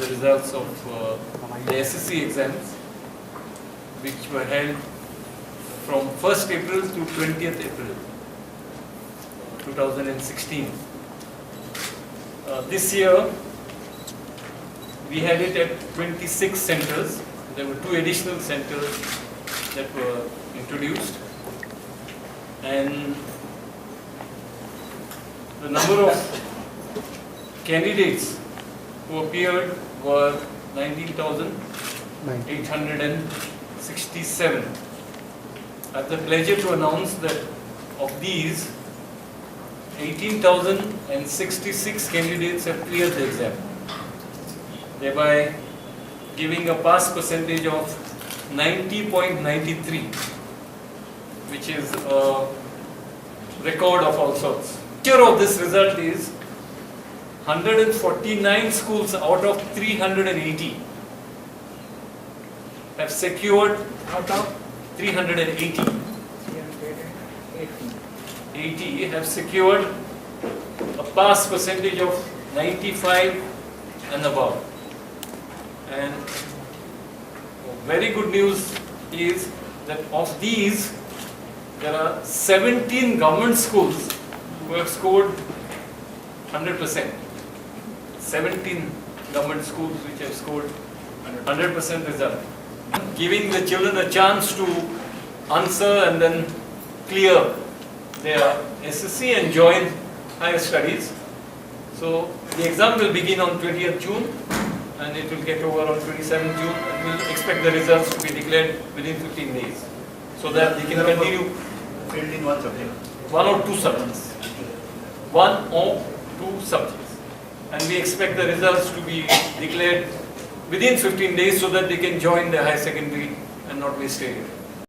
results of the SSC exams, which were held from 1st April to 20th April 2016. This year we had it at 26 centers. There were 2 additional centers that were introduced, and the number of candidates who appeared were 19,867. I have the pleasure to announce that of these, 18,066 candidates have cleared the exam, thereby giving a pass percentage of 90.93, which is a record of all sorts. The picture of this result is 149 schools out of 380 have secured, out of 380, 80 have secured a pass percentage of 95 and above. And very good news is that of these, there are 17 government schools who have scored 100%. 17 government schools which have scored 100% result. Giving the children a chance to answer and then clear their SSC and join higher studies. So the exam will begin on 20th June and it will get over on 27th June, and we'll expect the results to be declared within 15 days so that they can continue. Failed in one subject. 1 or 2 subjects. 1 or 2 subjects. And we expect the results to be declared within 15 days so that they can join the higher secondary and not waste a year.